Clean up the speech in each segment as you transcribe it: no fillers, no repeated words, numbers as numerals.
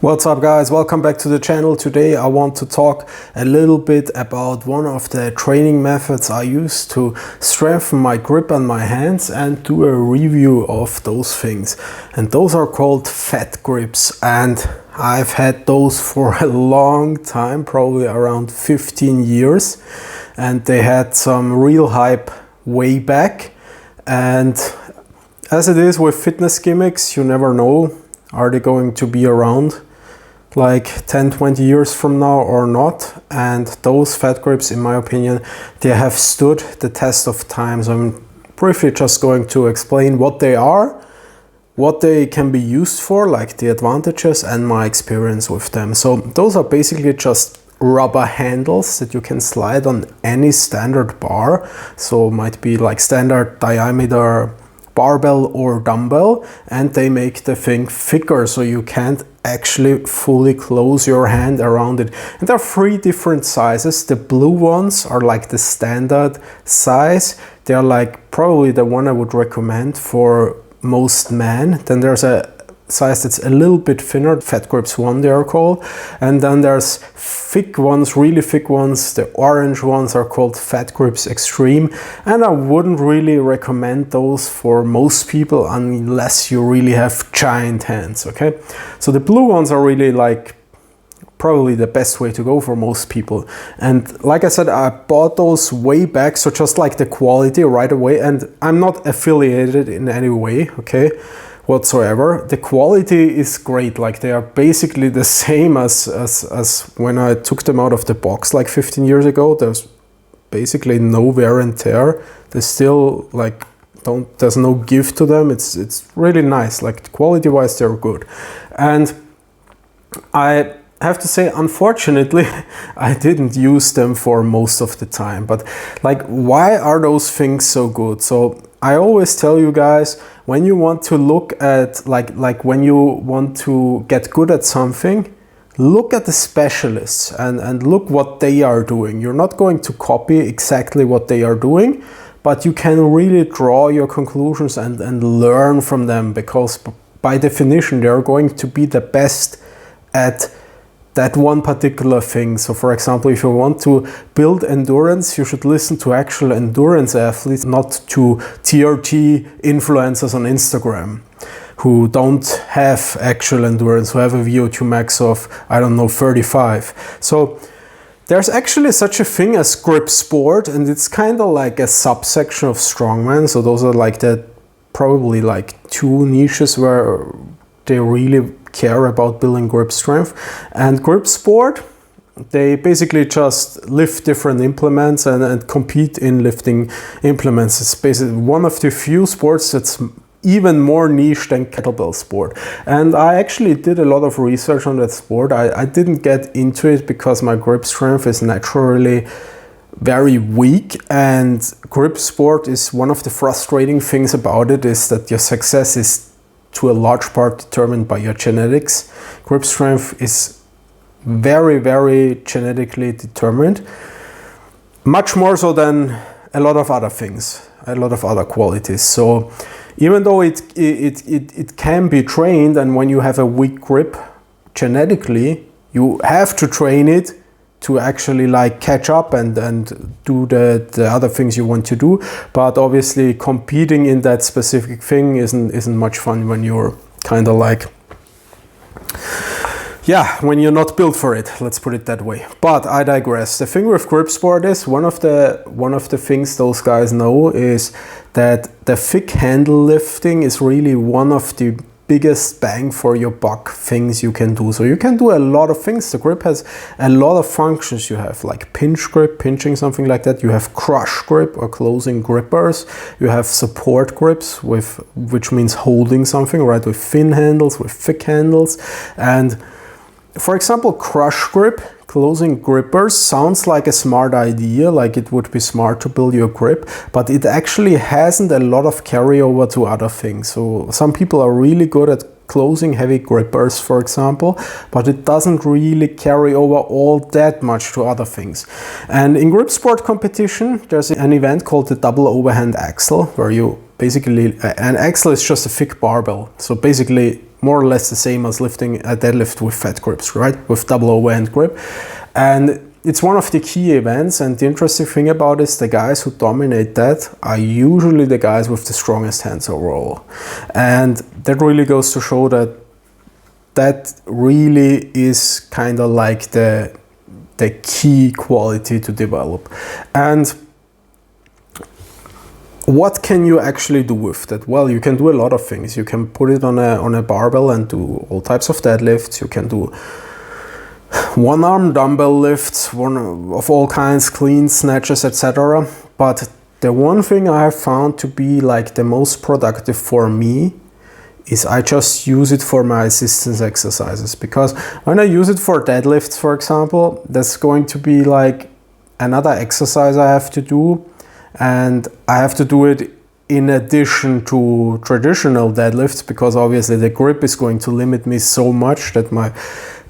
What's up guys, welcome back to the channel. Today I want to talk a little bit about one of the training methods I use to strengthen my grip on my hands and do a review of those things. And those are called fat grips, and I've had those for a long time, probably around 15 years, and they had some real hype way back. And as it is with fitness gimmicks, you never know, are they going to be around like 10-20 years from now or not? And those fat grips, in my opinion, they have stood the test of time. So I'm briefly just going to explain what they are, what they can be used for, like the advantages, and my experience with them. So those are basically just rubber handles that you can slide on any standard bar. So it might be like standard diameter barbell or dumbbell, and they make the thing thicker so you can't actually fully close your hand around it. And there are three different sizes. The blue ones are like the standard size. They are like probably the one I would recommend for most men. Then there's a size that's a little bit thinner, Fat Grips 1 they are called, and then there's thick ones, really thick ones. The orange ones are called Fat Grips Extreme, and I wouldn't really recommend those for most people unless you really have giant hands. Okay, so the blue ones are really like probably the best way to go for most people. And like I said, I bought those way back, so just like the quality right away, and I'm not affiliated in any way, okay, whatsoever. The quality is great. Like they are basically the same as when I took them out of the box like 15 years ago. There's basically no wear and tear. They still like there's no give to them. It's really nice. Like quality wise, they're good. And I have to say, unfortunately, I didn't use them for most of the time. But like, why are those things so good? So I always tell you guys, when you want to look at like when you want to get good at something, look at the specialists and look what they are doing. You're not going to copy exactly what they are doing, but you can really draw your conclusions and learn from them, because by definition, they're going to be the best at that one particular thing. So for example, if you want to build endurance, you should listen to actual endurance athletes, not to TRT influencers on Instagram who don't have actual endurance, who have a VO2 max of, I don't know, 35. So there's actually such a thing as grip sport, and it's kind of like a subsection of strongman. So those are like the probably like two niches where they really care about building grip strength. And grip sport, they basically just lift different implements and compete in lifting implements. It's basically one of the few sports that's even more niche than kettlebell sport. And I actually did a lot of research on that sport. I didn't get into it because my grip strength is naturally very weak, and grip sport is one of the frustrating things about it is that your success is to a large part determined by your genetics. Grip strength is very, very genetically determined, much more so than a lot of other things, a lot of other qualities. So even though it can be trained, and when you have a weak grip genetically, you have to train it to actually like catch up and do the other things you want to do. But obviously competing in that specific thing isn't much fun when you're kind of like, yeah, when you're not built for it, let's put it that way. But I digress. The thing with grip sport is one of the things those guys know is that the thick handle lifting is really one of the biggest bang for your buck things you can do. So you can do a lot of things. The grip has a lot of functions. You have like pinch grip, pinching something like that. You have crush grip or closing grippers. You have support grips, which means holding something, right? With thin handles, with thick handles. And for example, crush grip, closing grippers sounds like a smart idea, like it would be smart to build your grip, but it actually hasn't a lot of carryover to other things. So some people are really good at closing heavy grippers, for example, but it doesn't really carry over all that much to other things. And in grip sport competition, there's an event called the double overhand axle, where you basically, an axle is just a thick barbell. So basically more or less the same as lifting a deadlift with fat grips, right? With double overhand grip. And it's one of the key events, and the interesting thing about it is the guys who dominate that are usually the guys with the strongest hands overall. And that really goes to show that that really is kind of like the key quality to develop. And what can you actually do with that? Well, you can do a lot of things. You can put it on a barbell and do all types of deadlifts. You can do one-arm dumbbell lifts, one of all kinds, clean snatches, etc. But the one thing I have found to be like the most productive for me is I just use it for my assistance exercises. Because when I use it for deadlifts, for example, that's going to be like another exercise I have to do, and I have to do it in addition to traditional deadlifts, because obviously the grip is going to limit me so much that my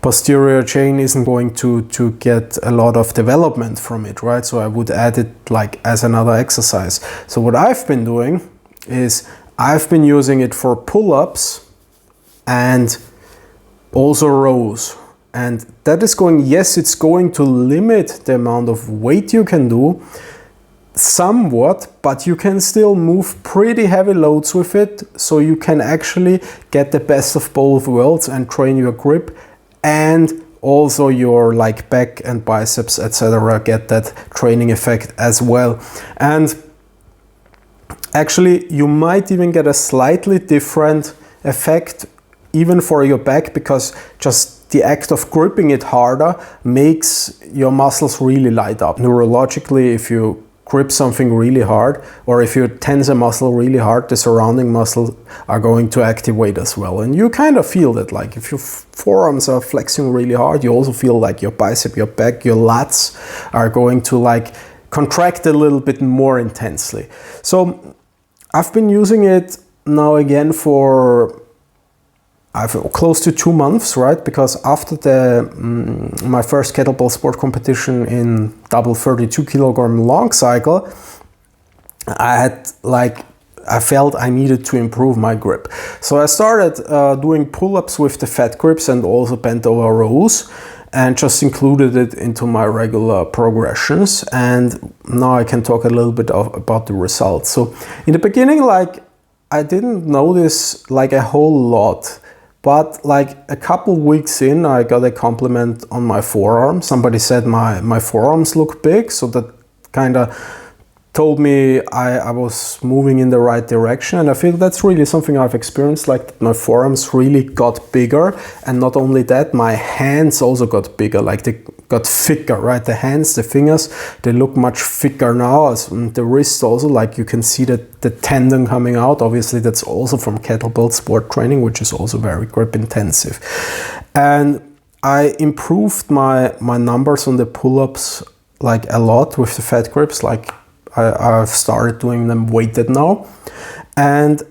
posterior chain isn't going to get a lot of development from it, right? So I would add it like as another exercise. So what I've been doing is I've been using it for pull-ups and also rows. And that is going, yes, it's going to limit the amount of weight you can do somewhat, but you can still move pretty heavy loads with it. So you can actually get the best of both worlds and train your grip, and also your like back and biceps, etc. get that training effect as well. And actually you might even get a slightly different effect even for your back, because just the act of gripping it harder makes your muscles really light up. Neurologically, if you grip something really hard, or if you tense a muscle really hard, the surrounding muscles are going to activate as well. And you kind of feel that, like if your forearms are flexing really hard, you also feel like your bicep, your back, your lats are going to like contract a little bit more intensely. So I've been using it now again for close to 2 months, right? Because after my first kettlebell sport competition in double 32 kilogram long cycle, I felt I needed to improve my grip. So I started doing pull-ups with the fat grips and also bent over rows, and just included it into my regular progressions. And now I can talk a little bit about the results. So in the beginning, like I didn't notice like a whole lot. But like a couple weeks in, I got a compliment on my forearm. Somebody said my forearms look big, so that kind of told me I was moving in the right direction. And I feel that's really something I've experienced, like my forearms really got bigger. And not only that, my hands also got bigger, like they got thicker, right? The hands, the fingers, they look much thicker now. As the wrist also, like you can see that the tendon coming out. Obviously that's also from kettlebell sport training, which is also very grip intensive. And I improved my numbers on the pull-ups like a lot with the fat grips. Like I've started doing them weighted now, and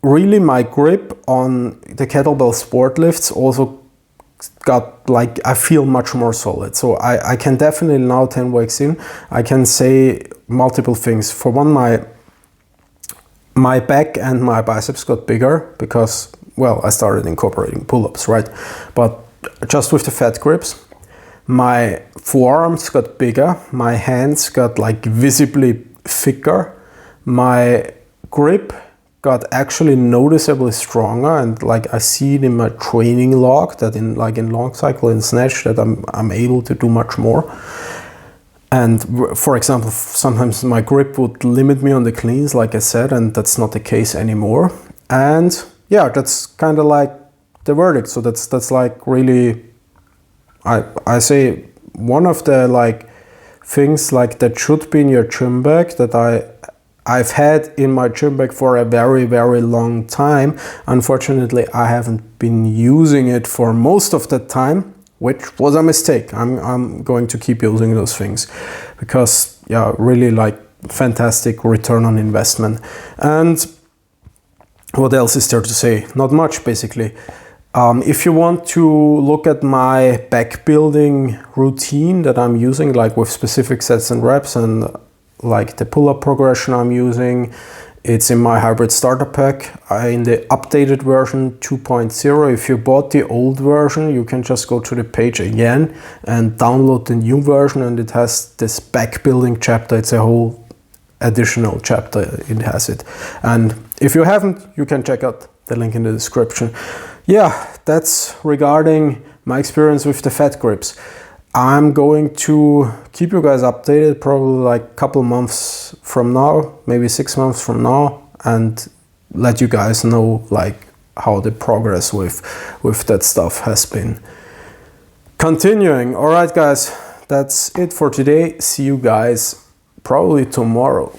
really my grip on the kettlebell sport lifts also got like, I feel much more solid. So I can definitely now, 10 weeks in, I can say multiple things. For one, my back and my biceps got bigger because, well, I started incorporating pull-ups, right? But just with the fat grips, my forearms got bigger, my hands got like visibly thicker, my grip got actually noticeably stronger, and like I see it in my training log that in long cycle and snatch that I'm able to do much more. And for example, sometimes my grip would limit me on the cleans, like I said, and that's not the case anymore. And yeah, that's kind of like the verdict. So that's like really, I say one of the like things like that should be in your gym bag that I've had in my gym bag for a very, very long time. Unfortunately, I haven't been using it for most of the time, which was a mistake. I'm going to keep using those things because, yeah, really like fantastic return on investment. And what else is there to say? Not much, basically. If you want to look at my back building routine that I'm using, like with specific sets and reps and like the pull-up progression I'm using, It's in my hybrid starter pack in the updated version 2.0. If you bought the old version, you can just go to the page again and download the new version, and it has this back building chapter. It's a whole additional chapter, it has it. And if you haven't, you can check out the link in the description. Yeah, that's regarding my experience with the Fat Gripz. I'm going to keep you guys updated probably like a couple months from now, maybe 6 months from now, and let you guys know like how the progress with that stuff has been continuing. All right, guys, that's it for today. See you guys probably tomorrow.